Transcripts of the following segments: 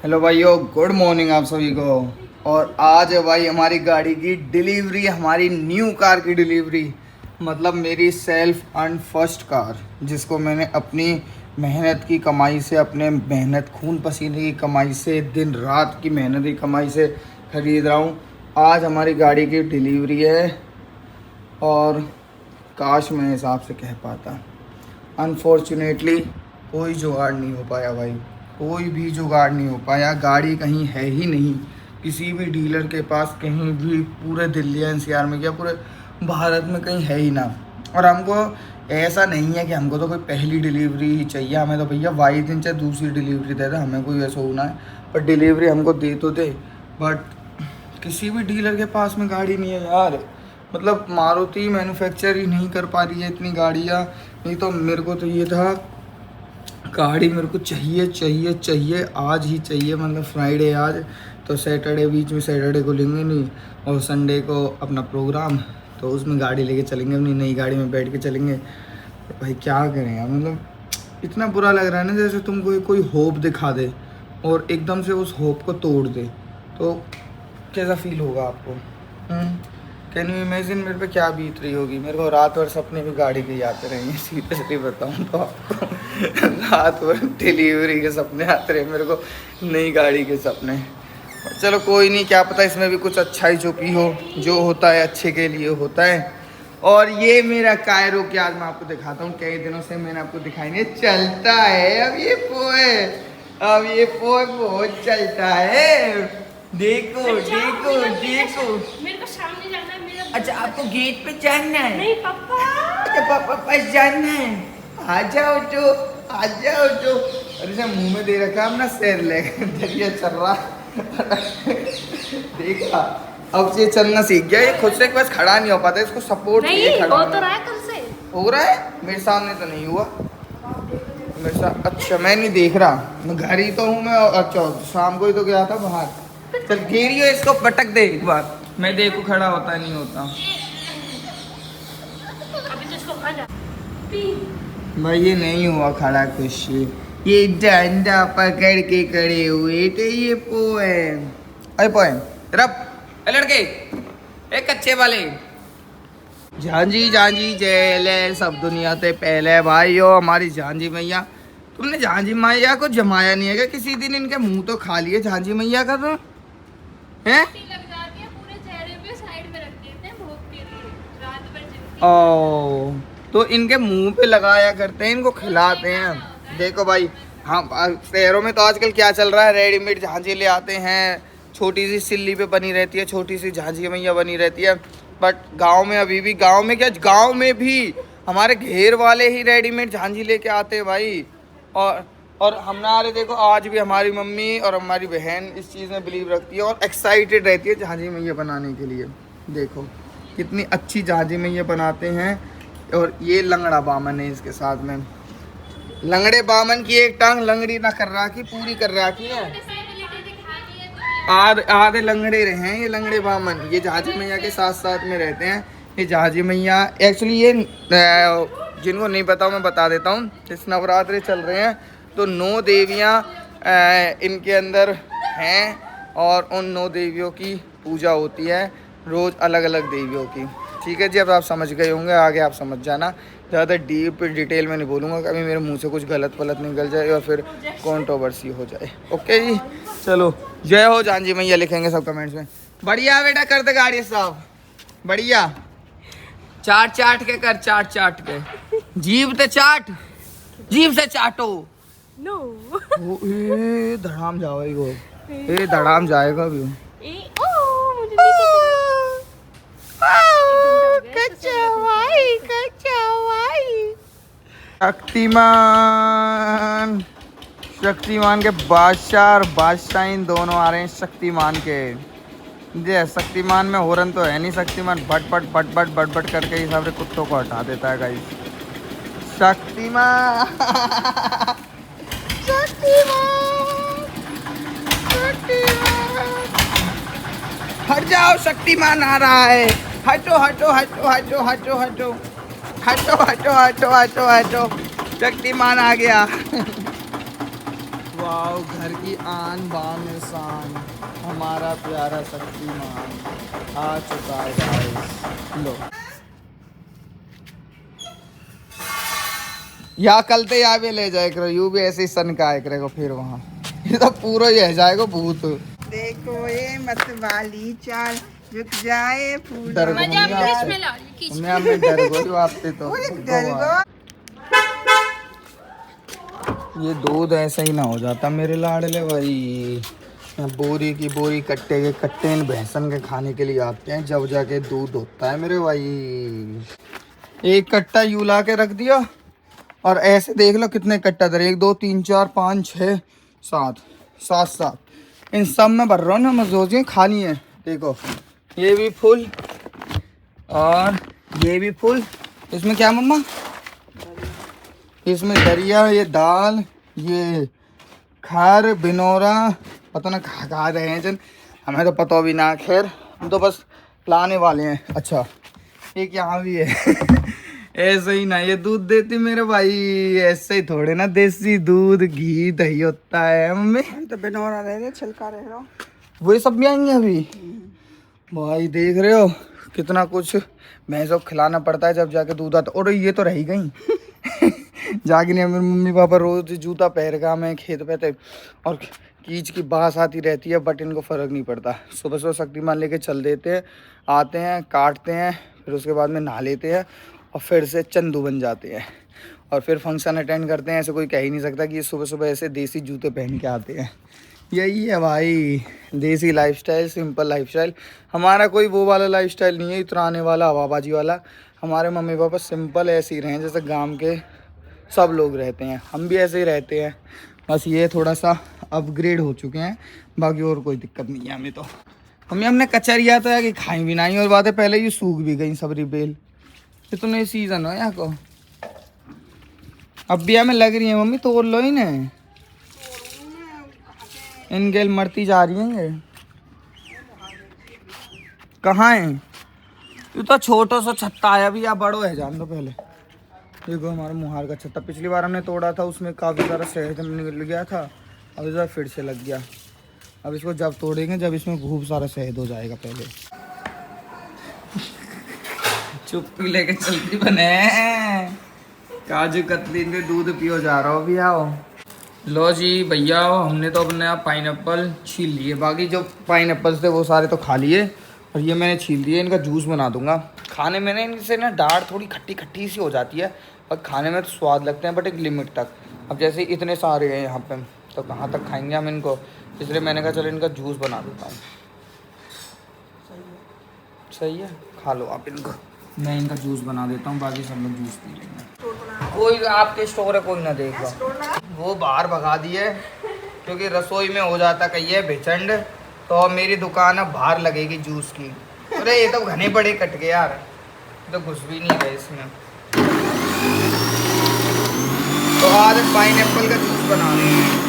Hello भाइयों, good morning आप सभी को। और आज है भाई हमारी गाड़ी की डिलीवरी, हमारी न्यू कार की डिलीवरी। मतलब मेरी सेल्फ अर्न फर्स्ट कार, जिसको मैंने अपनी मेहनत की कमाई से, अपने मेहनत खून पसीने की कमाई से, दिन रात की मेहनत की कमाई से ख़रीद रहा हूँ। आज हमारी गाड़ी की डिलीवरी है और काश मैं हिसाब से कह पाता। अनफॉर्चुनेटली कोई जुगाड़ नहीं हो पाया भाई, कोई भी जुगाड़ नहीं हो पाया। गाड़ी कहीं है ही नहीं, किसी भी डीलर के पास कहीं भी, पूरे दिल्ली एनसीआर में क्या पूरे भारत में कहीं है ही ना। और हमको ऐसा नहीं है कि हमको तो कोई पहली डिलीवरी ही चाहिए, हमें तो भैया वाई दिन चाहे दूसरी डिलीवरी दे दे, हमें कोई वैसा होना है, पर डिलीवरी हमको दे तो दे। बट किसी भी डीलर के पास में गाड़ी नहीं है यार। मतलब मारुति मैन्युफैक्चर ही नहीं कर पा रही है इतनी गाड़ियाँ। नहीं तो मेरे को तो ये था, गाड़ी मेरे को चाहिए चाहिए चाहिए, आज ही चाहिए। मतलब फ्राइडे आज, तो सैटरडे बीच में, सैटरडे को लेंगे नहीं, और संडे को अपना प्रोग्राम, तो उसमें गाड़ी लेके चलेंगे, अपनी नई गाड़ी में बैठ के चलेंगे। तो भाई क्या करें यार, मतलब इतना बुरा लग रहा है ना, जैसे तुमको कोई होप दिखा दे और एकदम से उस होप को तोड़ दे, तो कैसा फील होगा आपको? कैन यू इमेजिन मेरे पे क्या बीत रही होगी। मेरे को रात भर सपने भी गाड़ी के आते रहे हैं, सीरियसली बताऊँ तो आपको। रात भर डिलीवरी के सपने आते रहे मेरे को, नई गाड़ी के सपने। चलो कोई नहीं, क्या पता इसमें भी कुछ अच्छाई छुपी हो, जो होता है अच्छे के लिए होता है। और ये मेरा कायरो कि आज मैं आपको दिखाता हूँ, कई दिनों से मैंने आपको दिखाई नहीं, चलता है अब ये पोए, अब ये पोए बहुत चलता है। देखो देखो देखो, मेरे को सामने जाना है मेरा। अच्छा आपको गेट पे जाना है? नहीं पापा, अच्छा पापा पास जाना है, आ जाओ तो, आ जाओ तो। अरे सब मुंह में दे रखा है अपना सैर ले, जरिया चल रहा। देखा, अब ये चलना सीख गया, ये खुद से बस खड़ा नहीं हो पाता, इसको सपोर्ट नहीं चाहिए खड़ा हो होने। तो रहा है कल से। हो रहा है मेरे सामने तो नहीं हुआ मेरे साथ। अच्छा मैं नहीं देख रहा, मैं घर ही तो हूँ मैं। अच्छा शाम को ही तो गया था बाहर। चल घेरियो इसको, पटक दे एक बार, मैं देखू खड़ा होता नहीं होता। अभी तो इसको खा जा। भाई ये नहीं हुआ खड़ा कुछ, ये डंडा पकड़ के खड़े हुए तो ये पोए। अरे पोए रब, ए लड़के, ए कच्चे वाले, झांझी झांझी जेले सब दुनिया से पहले भाई हो हमारी झांझी मैया। तुमने झांझी मैया को जमाया नहीं है क्या किसी दिन? इनके मुंह तो खा लिए झांझी मैया का तो हैं? लग जाती है पूरे चेहरे पे, साइड में रख देते हैं भूख के लिए, रात भर जिंदगी। ओ, तो इनके मुंह पे लगाया करते हैं, इनको खिलाते हैं। देखो भाई, हाँ शहरों में तो आजकल क्या चल रहा है, रेडीमेड झांझी ले आते हैं, छोटी सी सिल्ली पे बनी रहती है, छोटी सी झांझी मैया बनी रहती है। बट गांव में अभी भी, गांव में क्या, गांव में भी हमारे घेर वाले ही रेडीमेड झांझी लेके आते हैं भाई। और हमारे देखो, आज भी हमारी मम्मी और हमारी बहन इस चीज़ में बिलीव रखती है और एक्साइटेड रहती है झांझी मैया बनाने के लिए। देखो कितनी अच्छी झांझी मैया बनाते हैं। और ये लंगड़ा बामन है, इसके साथ में लंगड़े बामन की एक टांग लंगड़ी ना कर रखी, पूरी कर रखी है। आधे लंगड़े रहे हैं ये लंगड़े बामन, ये झांझी मैया के साथ साथ में रहते हैं। ये झांझी मैया एक्चुअली, ये जिनको नहीं पता मैं बता देता हूँ, इस नवरात्रे चल रहे हैं तो 9 देवियाँ इनके अंदर हैं और उन 9 देवियों की पूजा होती है रोज़, अलग अलग देवियों की। ठीक है जी, अब आप समझ गए होंगे, आगे आप समझ जाना। ज़्यादा डीप डिटेल में नहीं बोलूँगा, कभी मेरे मुंह से कुछ गलत वलत निकल जाए और फिर कंट्रोवर्सी हो जाए। ओके जी, चलो जय हो झांझी मैया लिखेंगे सब कमेंट्स में। बढ़िया बेटा, कर दे गाड़ी साहब, बढ़िया। चाट चाट के कर, चाट चाट के, जीभ ते चाट, जीभ से चाटो। नो ए धड़ाम जाएगा वो, ए धड़ाम जाएगा भी। मुझे नहीं शक्तिमान, शक्तिमान के बादशाह और बादशाह इन दोनों आ रहे हैं शक्तिमान के। ये शक्तिमान में हॉर्न तो है नहीं, Shaktimaan but but but but but but करके ही सारे कुत्तों को हटा देता है गाइस। शक्तिमान शक्तिमान शक्तिमान, हट जाओ, शक्तिमान आ रहा है, हटो हटो हटो हटो हटो हटो हटो हटो हटो हटो हटो, शक्तिमान आ गया। वाओ, घर की आन बान शान, हमारा प्यारा शक्तिमान आ चुका है गाइस। लो या कल ते या भी ले जाए करो, यू भी ऐसे ही सन का आए करेगा फिर वहाँ। ये तो पूरा ही रह जाएगा भूत। देखो ये मत वाली चाल, रुक जाए फूल। डर गई मजा मम्मी भी आपसे। इसमें ला रही खींच मम्मी मैं डर गई आपसे तो। डर गो। ये दूध ऐसा ही ना हो जाता मेरे लाडले भाई। बोरी की बोरी कट्टे के कट्टे इन भैंसन के खाने के लिए आते हैं, जब जाके दूध होता है मेरे भाई। एक कट्टा यूं ला के रख दिया और ऐसे देख लो कितने कट्टा धरे, 1 2 3 4 5 6 7 7 इन सब में भर रहा हूँ ना। मैं सोचिए खानी है। देखो ये भी फुल और ये भी फुल। इसमें क्या मम्मा? इसमें दरिया, ये दाल, ये खार बिनौरा, पता ना खा रहे हैं जन, हमें तो पता भी ना। खैर हम तो बस लाने वाले हैं। अच्छा एक यहाँ भी है ऐसे ही ना ये दूध देती मेरे भाई, ऐसे ही थोड़े ना देसी दूध घी दही होता है मम्मी। तो बिनौरा रह रहे, छिलका रह रहा। वही सब भी आएंगे अभी भाई। देख रहे हो कितना कुछ भैंसों को खिलाना पड़ता है जब जाके दूध आता। और ये तो रह ही गई जाके नहीं, मेरे मम्मी पापा रोज जूता पहन का मैं खेत पे थे और कीच की बास आती रहती है, बट इनको फ़र्क नहीं पड़ता। सुबह सुबह शक्तिमान लेके चल देते हैं, आते हैं काटते हैं, फिर उसके बाद में नहा लेते हैं और फिर से चंदू बन जाते हैं और फिर फंक्शन अटेंड करते हैं। ऐसे कोई कह ही नहीं सकता कि ये सुबह सुबह ऐसे देसी जूते पहन के आते हैं। यही है भाई देसी लाइफस्टाइल, सिंपल लाइफस्टाइल। हमारा कोई वो वाला लाइफस्टाइल नहीं है इतराने वाला, हवाबाजी वाला। हमारे मम्मी पापा सिंपल ऐसे ही रहे जैसे गांव के सब लोग रहते हैं, हम भी ऐसे ही रहते हैं। बस ये थोड़ा सा अपग्रेड हो चुके हैं, बाकी और कोई दिक्कत नहीं है हमें तो। मम्मी हमने कचरिया तो है कि खाई भी नहीं, और बातें पहले ही सूख भी गई सबरी बेल। इतना ही सीजन हो यहाँ को, अब भी हमें लग रही है मम्मी, तोड़ लो ही ने। इन गेल मरती जा रही हैं। कहाँ है? ये तो छोटा सा छत्ता आया भी, या बड़ो है जान दो पहले। देखो हमारा मुहार का छत्ता, पिछली बार हमने तोड़ा था उसमें काफ़ी सारा शहद निकल गया था, अब इस बार फिर से लग गया। अब इसको जब तोड़ेंगे जब इसमें खूब सारा शहद हो जाएगा। पहले चुप्पी लेके चलती बने, काजू कतली ने दूध पियो जा रहा हो भी। आओ लो जी भैया, हमने तो अपने आप पाइनएप्पल छील लिए, बाकी जो पाइनएप्पल्स थे वो सारे तो खा लिए और ये मैंने छील दिए। इनका जूस बना दूंगा। खाने में ना इनसे ना डाढ़ थोड़ी खट्टी खट्टी सी हो जाती है और खाने में तो स्वाद लगते हैं, बट एक लिमिट तक। अब जैसे इतने सारे हैं यहाँ पे तो कहाँ तक खाएंगे हम इनको, इसलिए मैंने कहा चलो इनका जूस बना देता हूँ। सही है, खा लो आप इनको, मैं इनका जूस बना देता हूँ, बाकी सब लोग जूस पी लेंगे। कोई आपके स्टोर है कोई ना देगा, वो बाहर भगा दिए क्योंकि रसोई में हो जाता कहिए भिचंड, तो मेरी दुकान अब बाहर लगेगी जूस की। अरे ये तो घने बड़े कट गए यार, तो घुस भी नहीं गए इसमें। तो आज पाइनएप्पल का जूस बना रहे हैं।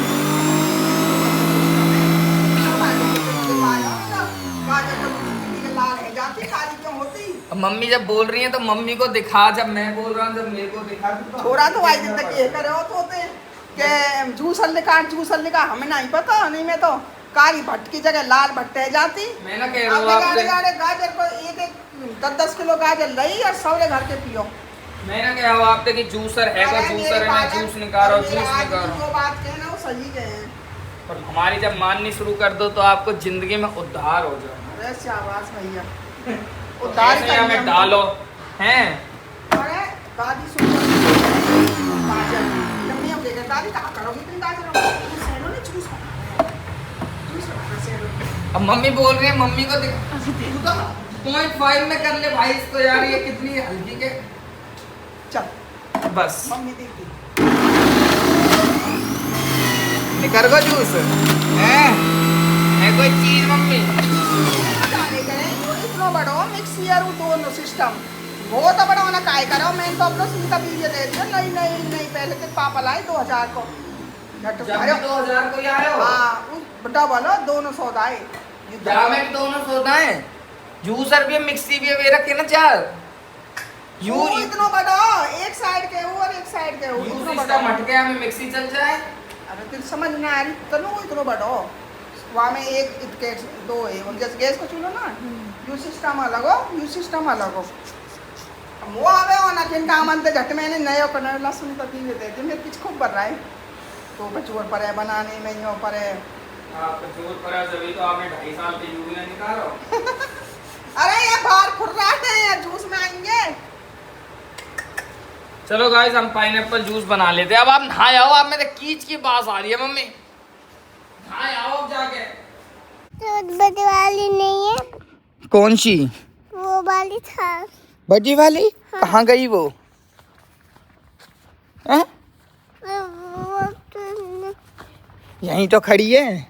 अब मम्मी जब बोल रही है तो मम्मी को दिखा, जब मैं बोल रहा हूँ जब मेरे को दिखा। थोड़ा तो आई दिन तक ये करे हो तो होते कि जूस लिखा हमें नहीं पता। नहीं मैं तो काली भट्ट की जगह लाल भट्ट रह जाती। मैं ना कह रहा हूँ आपसे, गाजर को एक 10-10 किलो गाजर लई और सौरे घर के पियो। मैं ना कह रहा हूँ आपसे कि जूसर है को जूसर है, मैं जूस निकालो जूस निकालो। जो बात कहे ना वो सही कहे, और हमारी जब माननी शुरू कर दो तो आपको जिंदगी में उद्धार हो जाए। अरे शाबाश भैया, उद्धार से हमें डालो हैं। अरे दादी सुन गाजर जब हम लेकर दादी कहाँ करोगी तुम गाजर सेलो नहीं चूस अब मम्मी बोल रही है, मम्मी को दिखा 0.5 में कर ले भाई इसको यार, ये कितनी हल्की के। चल बस मम्मी देखती निकर को जूस है कोई चीज मम्मी। जाने करे इतना बड़ा मिक्सियर दोनों सिस्टम बहुत बड़ा होना काय करो। मैं तो अपना सीधा बीजे दे दिया। नहीं पहले तो पापा लाए 2000 को जब 2000 को ही आए हो। हाँ डबल हो दोनों सौदा है। जामें दोनों सौदा है, जूसर भी है मिक्सी भी है, वे रखे ना चार यू इतना बड़ा एक साइड के हो और एक साइड के हो यूं इतना सिस्टम बड़ा हट गया, हमें मिक्सी चल जाए अरे तेरे समझ ना आ रही तो नो इतना बड़ो वहाँ में एक इतके दो है और जैसे गैस को चूल्हा ना यू सिस्टम अलग हो यू सिस्टम अलग हो वो आवे हो ना किन काम अंत झट मैंने नए कनर लहसुन का पी देते थे मेरे पीछे खूब बढ़ रहा है तो बचोर पर है बनाने में यो पर है आप जोर पर जभी तो आपने 2.5 साल की यूरिया निकालो अरे ये बाहर खुर रहा है जूस में आएंगे चलो गाइस हम पाइनएप्पल जूस बना लेते हैं। अब आप नहाए आओ, आप में तो कीच की बात आ रही है मम्मी। नहाए आओ अब जाके। तो बड़ी वाली नहीं है कौन सी? वो वाली था बड़ी वाली? हाँ। कहाँ गई वो? है? वो तो यहीं तो खड़ी है,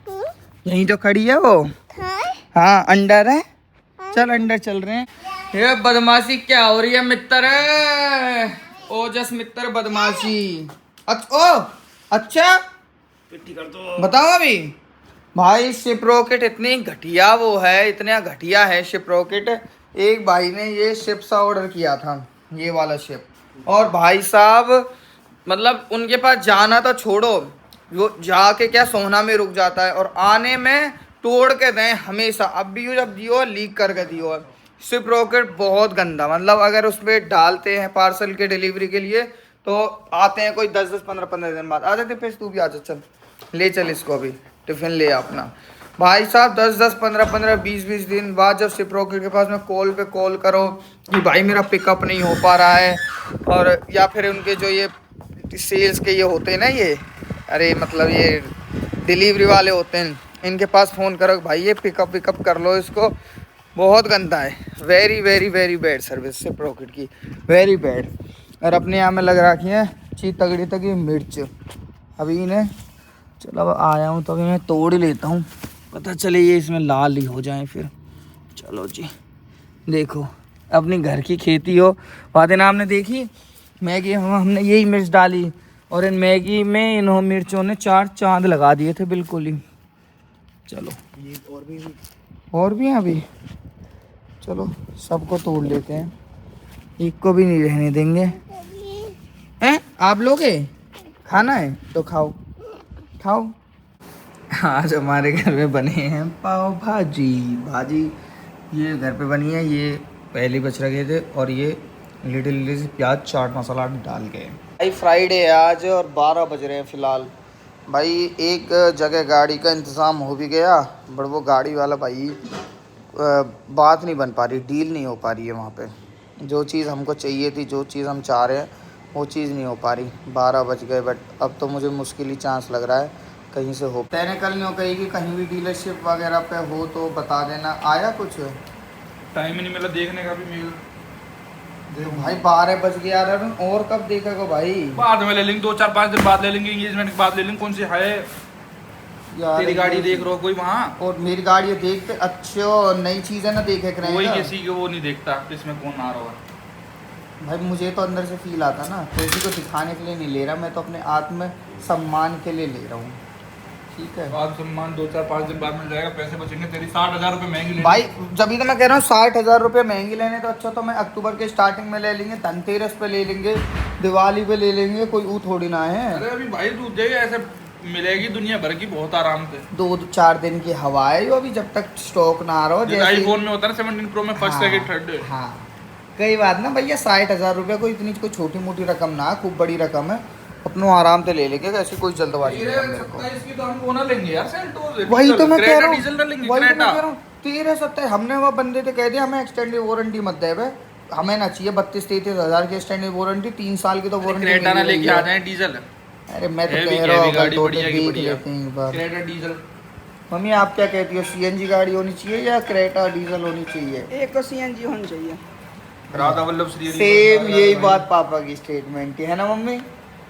यहीं तो खड़ी है वो। था हाँ अंडर है, चल अंडर चल रहे हैं। ये बदमाशी क्या हो रही है मित्र? ओजस मित्र बदमाशी। अच्छा बताओ अभी भाई शिप रॉकेट इतनी घटिया वो है, इतना घटिया है शिप रॉकेट। एक भाई ने ये शिप सा ऑर्डर किया था, ये वाला शिप, और भाई साहब मतलब उनके पास जाना तो छोड़ो, वो जाके क्या सोना में रुक जाता है और आने में तोड़ के दें हमेशा। अब भी जब दियो लीक करके दियो। शिप रॉकेट बहुत गंदा, मतलब अगर उस पर डालते हैं पार्सल के डिलीवरी के लिए तो आते हैं कोई 10-10 15-15 दिन बाद। आ जाते फिर तू भी आ जा, चल ले चल इसको, अभी टिफिन ले अपना। भाई साहब 10-10 15-15 20-20 दिन बाद जब शिप रॉकेट के पास में कॉल पे कॉल करो कि भाई मेरा पिकअप नहीं हो पा रहा है, और या फिर उनके जो ये सेल्स के ये होते हैं ना, ये अरे मतलब ये डिलीवरी वाले होते हैं, इनके पास फ़ोन करो भाई ये पिकअप कर लो इसको। बहुत गंदा है, very very very bad service ship rocket की, वेरी बैड। और अपने यहाँ में लग रखी है ची तगड़ी तगड़ी मिर्च। अभी इन्हें चलो अब आया हूँ तो अभी मैं तोड़ ही लेता हूँ, पता चले ये इसमें लाल ही हो जाए फिर। चलो जी देखो अपनी घर की खेती हो। वादे नाम ने देखी मैगी, हमने यही मिर्च डाली और इन मैगी में इन मिर्चों ने 4 चांद लगा दिए थे बिल्कुल ही। चलो और भी हैं अभी, चलो सबको तोड़ लेते हैं, एक को भी नहीं रहने देंगे। हैं आप लोगे? खाना है तो खाओ खाओ। आज हमारे घर में बने हैं पाव भाजी। ये घर पे बनी है, ये पहले बच रखे थे और ये लिटिल सी प्याज चाट मसाला डाल के। भाई फ्राइडे है आज और 12 बज रहे हैं फ़िलहाल। भाई एक जगह गाड़ी का इंतज़ाम हो भी गया, बट वो गाड़ी वाला भाई बात नहीं बन पा रही, डील नहीं हो पा रही है वहाँ पे। जो चीज़ हमको चाहिए थी, जो चीज़ हम चाह रहे हैं वो चीज़ नहीं हो पा रही। 12 बज गए, बट अब तो मुझे मुश्किल ही चांस लग रहा है कहीं से हो। मैंने कल नहीं हो कही कि कहीं भी डीलरशिप वगैरह पे हो तो बता देना। आया कुछ टाइम ही नहीं मिला देखने का भी मेल। देखो भाई 12 बज गया यार, और कब देखेगा भाई? बाद में ले लेंगे, 2-4-5 दिन बाद ले लेंगे, एंगेजमेंट के बाद ले लेंगे। कौन सी है यार तेरी गाड़ी देख रहा हो कोई वहाँ? और मेरी गाड़ी देखते अच्छे नई चीज़ है ना, देखे कोई किसी को वो नहीं देखता इसमें कौन आ रहा है। भाई मुझे तो अंदर से फील आता ना, किसी को दिखाने के लिए नहीं ले रहा, मैं तो अपने आत्म सम्मान के लिए ले रहा हूँ। ठीक है बाद सम्मान 2-4-5 दिन बाद मिल जाएगा, पैसे बचेंगे। तेरी 60,000 रुपये महंगी लेनी। भाई जब भी तो मैं कह रहा हूँ 60,000 रुपये महंगी लेने, तो अच्छा तो मैं अक्टूबर के स्टार्टिंग में ले लेंगे, धनतेरस पे ले लेंगे, दिवाली पे ले लेंगे, कोई ऊ थोड़ी ना है। अरे अभी भाई तू देख ऐसे मिलेगी दुनिया भर की बहुत आराम से। 2-4 दिन की हवा है, अभी जब तक स्टॉक ना आ रहा हो। जैसे आईफोन में होता है ना 17 प्रो में फर्स्ट सेकंड थर्ड। हाँ कई बात ना भैया, 60,000 रुपये कोई इतनी कोई छोटी मोटी रकम ना, खूब बड़ी रकम है, अपनों आराम से ले लेंगे, ऐसी कोई जल्दबाजी नहीं है मेरे को। इसकी तो हम वो ना लेंगे यार, सेल्टोस वही तो मैं कह रहा हूँ, डीजल ना लेंगे, वही तो मैं क्रेटा। कह रहा हूँ 13-17 हमने वो बंदे से कह दिया हमें एक्सटेंडेड वारंटी मत दे बे, हमें ना चाहिए 32-33 हज़ार की एक्सटेंडेड वारंटी, 3 साल की तो वारंटी। क्रेटा ना लेके आ जाए डीजल। अरे मैं तो हेवी कह रहा हूँ गाड़ी तो बढ़िया की देख बढ़िया। लेते हैं एक बार। Creta diesel. मम्मी आप क्या कहती हो, सीएनजी गाड़ी होनी चाहिए या क्रेटा डीजल होनी चाहिए? एक तो सीएनजी होनी चाहिए। राधा वल्लभ श्री सेम यही बात पापा की स्टेटमेंट है ना मम्मी,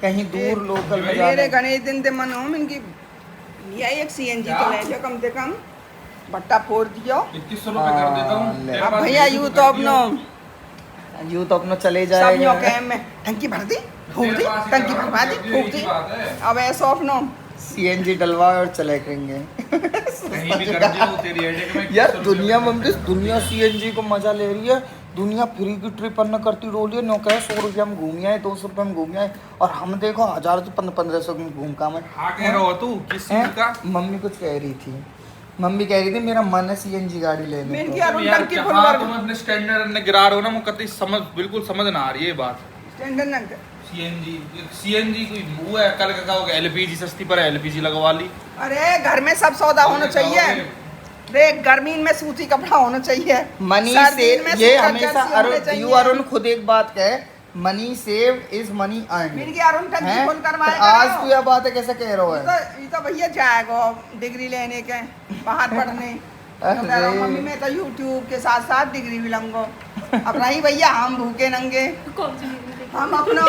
कहीं दूर लोकल में मेरे जाना। गणेश दिन ते मन हो इनकी लिया एक सीएनजी तो ले लो कम से कम, भट्टा फोड़ दियो। 2100 रुपए कर देता हूँ। ले। तेरे अब पास भैया एक यू कर तो दियो। अपनो यूँ तो अपना चले सब यो जाएगा। कैम में टंकी भर दी, फूक दी, तेरे पास ही टंकी करा, भरवा दी, ये फूक ही दी। बात है। अब ऐसा अपनो सीएनजी डलवाए और चले करेंगे। कहीं भी कर दियो तेरी हेडेक में यार 2100 दुनिया रुपए मम्मी, दुनिया सीएनजी को मजा ले रही है, दुनिया फ्री की ट्रिप न करती रोलिए नो कहे 100 रुपया में घूम आए 200 रुपये में घूम आए और हम देखो 1000 से 1500 में घूम का मैं हाँ कह रहा हो तू किस चीज का? मम्मी कुछ कह रही थी मम्मी कह रही थी मेरा मन है सीएनजी गाड़ी लेने मेन को। की अरुण यार टंकी क्या फुल हाँ, कर तुम अपने स्टैंडर्ड ने गिरा रहे हो ना मुझे कतई समझ बिल्कुल समझ ना आ रही है ये बात। स्टैंडर्ड नंग सीएनजी कोई वो है कल का होगा एलपीजी सस्ती पर एलपीजी लगवा ली। अरे घर में सब सौदा होना चाहिए। देख गर्मी में सूती कपड़ा होना चाहिए। मनी सर्दी सेव में ये सूखा हमेशा जर्सी होने अरुण चाहिए। यू अरुण खुद एक बात कहे money save is money earn. Main की अरुण टंकी फुल करवाएगा। आज तू यह बात है कैसे कह रहा है? ये तो भैया जाएगा डिग्री लेने के बाहर पढ़ने। तो कह रहा हूँ, मम्मी मैं तो यूट्यूब के साथ साथ डिग्री भी लूंगा। अब नहीं भैया हम भूखे नंगे कौन सी डिग्री? हम अपना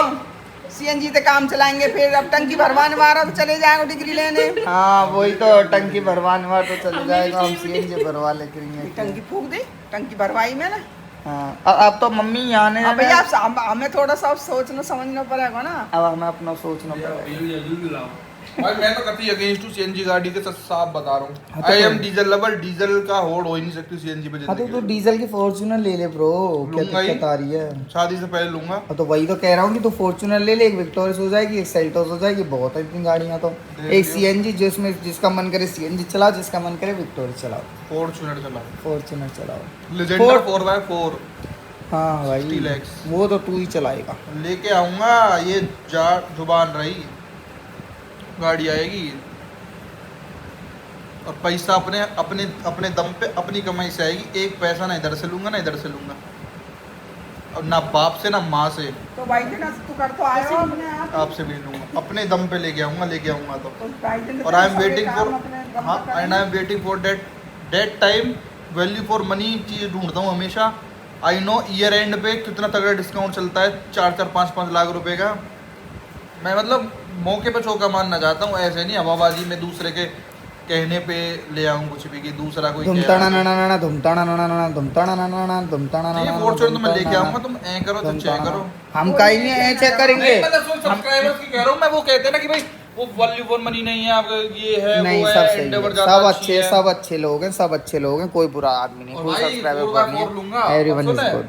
सीएनजी से काम चलाएंगे फिर अब टंकी भरवाने वाला तो चले जाएंगे डिग्री लेने। हाँ वही तो टंकी भरवाने वाला तो चले जाएगा हम सीएनजी भरवा लेते हैं। टंकी फूक दी टंकी भरवाई मैंने। हाँ अब तो मम्मी यहाँ ने अब भैया हमें थोड़ा सा सोचना समझना पड़ेगा ना। अब हमें अपना सोचना पड़ेगा। भाई मैं तो कतई अगेंस्ट हूँ सीएनजी गाड़ी के साफ बता रहा हाँ हूँ। तो I am diesel lover diesel का होड़ हो ही नहीं सकती सीएनजी पे हाँ तो जिंदगी तू डीजल की फॉर्च्यूनर ले ले ब्रो क्या लूंगा ही। दिक्कत आ रही है? शादी से पहले लूंगा। हाँ तो वही तो कह रहा हूँ कि तू फॉर्च्यूनर ले ले एक विक्टोरियस हो जाएगी एक सेल्टोस हो जाएगी बहुत है इतनी गाड़ियाँ तो। एक सीएनजी जिसमें जिसका मन करे सीएनजी चलाओ जिसका मन करे विक्टोरियस चलाओ फॉर्च्यूनर चलाओ फॉर्च्यूनर चलाओ। लेजेंडर 4x4 हाँ भाई 60 lakhs। वो तो तू ही चलाएगा। लेके आऊंगा ये जुबान रही गाड़ी आएगी और पैसा अपने अपने अपने दम पे अपनी कमाई से आएगी। एक पैसा ना इधर से लूंगा ना इधर से लूंगा और ना बाप से ना माँ से तो भाई दिन तू कर तो आए हो अपने आप। आपसे भी लूंगा अपने दम पे लेके आऊंगा तो। तो भाई दिन और आई एम वेटिंग फॉर हाँ and I am waiting for date time value for money चीज़ ढूंढता हूँ हमेशा। आई नो ईयर एंड पे कितना तगड़ा डिस्काउंट चलता है 4-4 5-5 लाख रुपए का। मैं मतलब मौके पे चौका मारना चाहता हूँ ऐसे नहीं हवाबाजी में दूसरे के कहने पे ले आऊँ कुछ भी कि दूसरा कोई धुमताना ना ना ना धुमताना ना ना ना धुमताना ना ना ना धुमताना ना ना फॉर्च्यूनर तो मैं लेके आऊंगा तुम ऐ करो तुम चेक करो। हम का ही नहीं है चेक करेंगे। नहीं, मतलब सब्सक्राइबर्स की कह रहा हूँ मैं वो कहते हैं ना कि भाई वो वैल्यू फॉर मनी नहीं है आपका ये है नहीं वो सब है सही एंडेवर है ज्यादा सब अच्छे लोग हैं सब अच्छे लोग हैं कोई बुरा आदमी नहीं और कोई भाई, सब्सक्राइबर 4x4 नहीं लूंगा, है एवरीवन सुन इज है। गुड।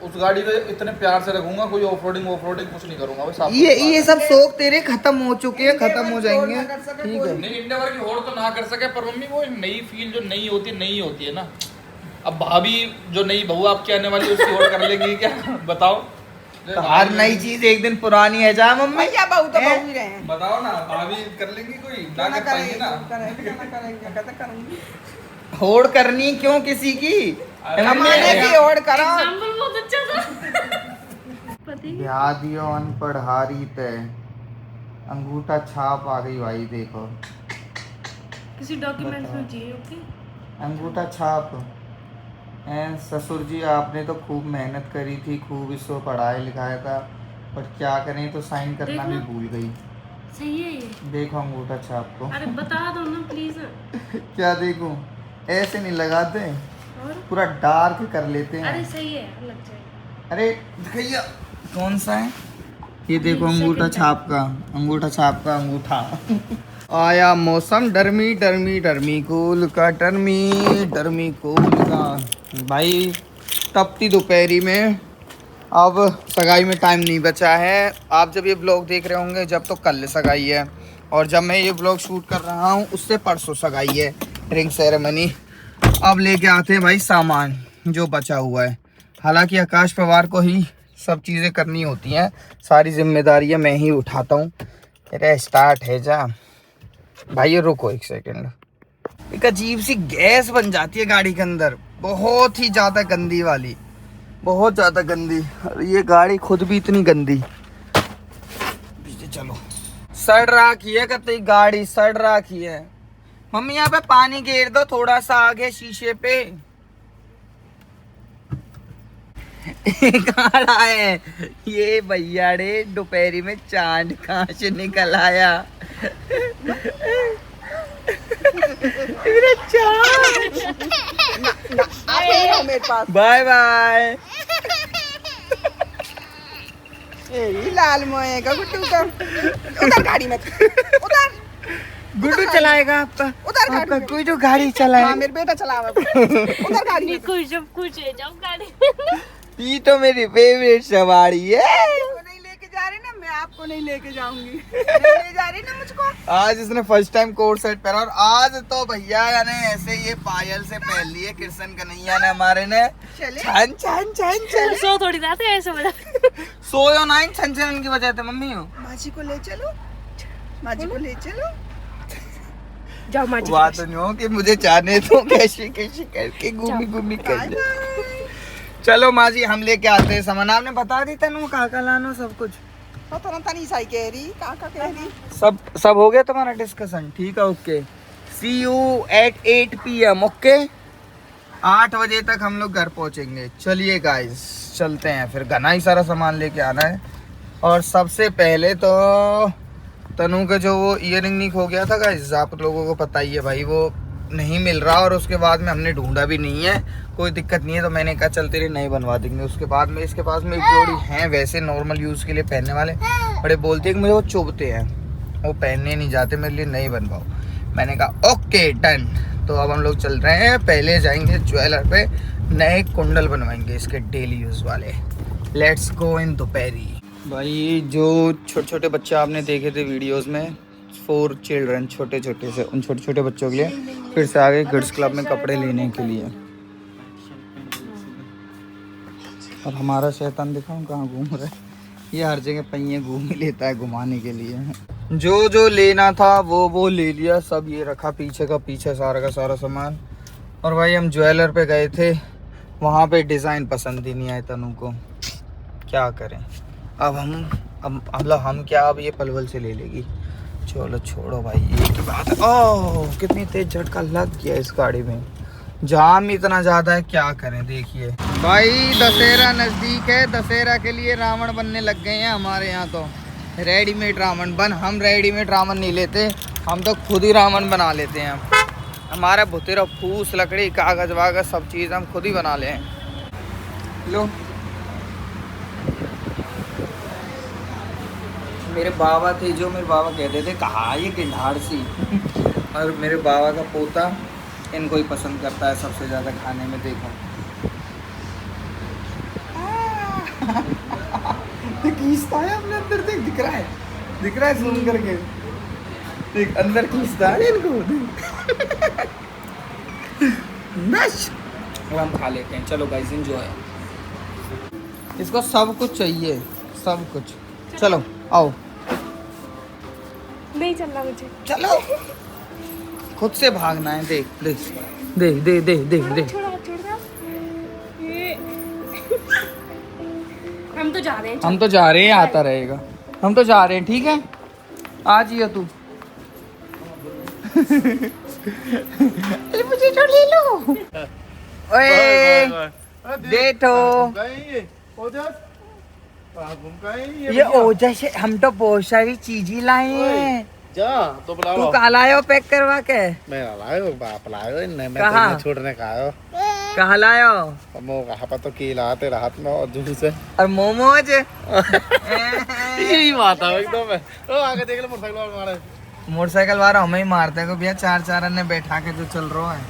उस गाड़ी को इतने प्यार से रखूंगा कोई ऑफरोडिंग कुछ नहीं करूंगा बस आप ये सब शौक तेरे खत्म हो चुके हैं खत्म हो जाएंगे ठीक है। नहीं इंडेवर की होड़ तो ना कर सके पर मम्मी वो एक नई फील जो नई होती है ना। अब भाभी जो नई बहू आपकी आने वाली है, उसकी होड़ कर लेंगी क्या बताओ। तो हर नई चीज एक दिन पुरानी है जा मम्मी भैया बहू तो बहू ही रहे हैं। बताओ ना भाभी कर लेंगी कोई क्यों ना ना कर पाएंगी करेंगे ना। करेंगे कहते करूंगी। होड़ करनी क्यों किसी की अरे कमाने की ओर करो। एग्जाम्पल बहुत अच्छा था। पति ब्याह दियो अनपढ़ हारी तय अंगूठा छाप आ गई भाई देखो किसी डॉक्यूमेंट्स में चाहिए ओके। अंगूठा छाप ससुर जी आपने तो खूब मेहनत करी थी खूब इसको पढ़ाया लिखाया था पर क्या करें तो साइन करना भी देखो। भूल गई। सही है ये। देखो अंगूठा छाप को अरे बता दो ना प्लीज। क्या देखूं ऐसे नहीं लगाते और पूरा डार्क कर लेते अरे हैं। सही है लग जाएगा। अरे भैया कौन सा है ये देखो अंगूठा छाप का अंगूठा आया मौसम डरमी डरमी डरमी कूल का डरमी कूल का भाई तपती दोपहरी में अब सगाई में टाइम नहीं बचा है। आप जब ये ब्लॉग देख रहे होंगे जब तो कल सगाई है और जब मैं ये ब्लॉग शूट कर रहा हूँ उससे परसों सगाई है रिंग सेरेमनी। अब लेके आते हैं भाई सामान जो बचा हुआ है। हालांकि आकाश पवार को ही सब चीज़ें करनी होती हैं सारी जिम्मेदारियां मैं ही उठाता हूँ। तेरा स्टार्ट है जा भाई रुको एक सेकंड। एक अजीब सी गैस बन जाती है गाड़ी के अंदर बहुत ही ज़्यादा गंदी वाली बहुत ज़्यादा गंदी। और ये गाड़ी खुद भी इतनी गंदी। पीछे चलो सड़ रखी है कतई गाड़ी सड़ रखी है। मम्मी यहाँ पे पानी गिर दो थोड़ा सा आगे शीशे पे। कहाँ है ये भैया रे दोपहरी में चांद कहाँ से निकल आया। मेरा चांद आप ही हो मेरे पास। Bye bye. यही लाल मोए का गुड्डू का उधर गाड़ी में उधर गुड्डू चलाएगा आपका उधर गाड़ी आपका में। गुड्डू गाड़ी हाँ चलाएगा। मेरे बेटा चलावा उधर गाड़ी में। कुछ सब कुछ है जब गाड़ी ये तो मेरी फेवरेट सवारी है। आपको नहीं लेके जा रही ना, मैं आपको नहीं लेके जाऊंगी। नहीं ले जा रही ना मुझको। आज इसने फर्स्ट टाइम कोट सेट पहना और आज तो भैया यानी ऐसे ये पायल से पहन लिए कृष्ण कन्हैया ने हमारे ने। चले छन छन छन छन सो थोड़ी ना थे ऐसे बजा। सोयो नहीं, छन छन की वजह से मम्मी हो। माजी को ले चलो, माजी को ले चलो। जाओ माँ जी। बात नहीं हो कि मुझे जाने दो, कैसे कैसे करके घूमी घूमी कर ले। चलो माँ जी हम लेके आते हैं सामान। आपने बता दी तनु काका लानो सब कुछ, पता ना तनी साई कह रही, काका कह रही। सब हो गया तुम्हारा डिस्कशन? ठीक है, okay. See you at 8 PM, okay. 8 बजे तक हम लोग घर पहुंचेंगे। चलिए गाइस चलते हैं, फिर घना ही सारा सामान लेके आना है। और सबसे पहले तो तनु का जो वो ईयरिंग नीक हो गया था गाइस, आप लोगों को पता ही है भाई, वो नहीं मिल रहा और उसके बाद में हमने ढूंढा भी नहीं है। कोई दिक्कत नहीं है, तो मैंने कहा चल तेरे नए बनवा देंगे। उसके बाद में इसके पास में एक जोड़ी हैं वैसे नॉर्मल यूज़ के लिए पहनने वाले, बड़े बोलते हैं कि मुझे वो चुभते हैं, वो पहनने नहीं जाते, मेरे लिए नहीं बनवाओ। मैंने कहा ओके डन। तो अब हम लोग चल रहे हैं, पहले जाएंगे ज्वेलर पे, नए कुंडल बनवाएंगे इसके डेली यूज़ वाले। लेट्स गो इन दोपहरी। भाई जो छोटे छोटे बच्चे आपने देखे थे वीडियोस में, 4 चिल्ड्रन, छोटे छोटे से, उन छोटे छोटे बच्चों के लिए फिर से आगे किड्स क्लब में कपड़े लेने के लिए। और हमारा शैतान दिखाऊं कहाँ घूम रहा है, ये हर जगह पहिए घूम ही लेता है घुमाने के लिए। जो जो लेना था वो ले लिया, सब ये रखा पीछे का पीछे, सारा का सारा सामान। और भाई हम ज्वेलर पे गए थे, वहाँ पे डिज़ाइन पसंद ही नहीं आए तनु को, क्या करें। अब हम क्या, अब ये पलवल से ले लेगी। चलो छोड़ो भाई, ये की बात है। ओह कितनी तेज झटका लग गया इस गाड़ी में, जाम इतना ज़्यादा है, क्या करें। देखिए भाई दशहरा नज़दीक है, दशहरा के लिए रावण बनने लग गए हैं हमारे यहाँ। तो रेडीमेड रावण हम रेडीमेड रावण नहीं लेते, हम तो खुद ही रावण बना लेते हैं। हमारा भुतेरा फूस लकड़ी कागज़ वागज सब चीज़ हम खुद ही बना ले। लो मेरे बाबा थे जो मेरे बाबा कहते थे कहा ये किंधाड़ सी और मेरे बाबा का पोता इनको ही पसंद करता है सबसे ज़्यादा खाने में। देखो खींचता है अपने अंदर, देख दिख रहा है सुन करके, देख अंदर खींचता है इनको। बस अब हम खा लेते हैं। चलो गाइस एंजॉय। इसको सब कुछ चाहिए, सब कुछ। चलो आओ। नहीं चलना मुझे। चलो खुद से भागना है। देख देख देख देख देख देख देख। छोड़ दो। ये हम तो जा रहे हैं। हम तो जा रहे हैं, आता रहेगा। हम तो जा रहे हैं, ठीक है आ जियो तू। मुझे तो ले लो। ओए देखो ये ओजा से हम तो बहुत सारी चीजें लाए हैं। जा तो बुला तू कहाँ लाए हो पैक करवा के? मैं लायो, बाप लायो, मैं कहाँ? तो छोड़ने का आयो। कहाँ लाए हो? मो कहाँ पर तो की लाते रात में और जूस से और मोमोज। यही बात है एकदम। ओ आगे देख ले मोटरसाइकिल वाला मारे। मोटरसाइकिल वाला हमें ही मारते हैं को भैया, 4 अन्य बैठा के जो चल रहा है।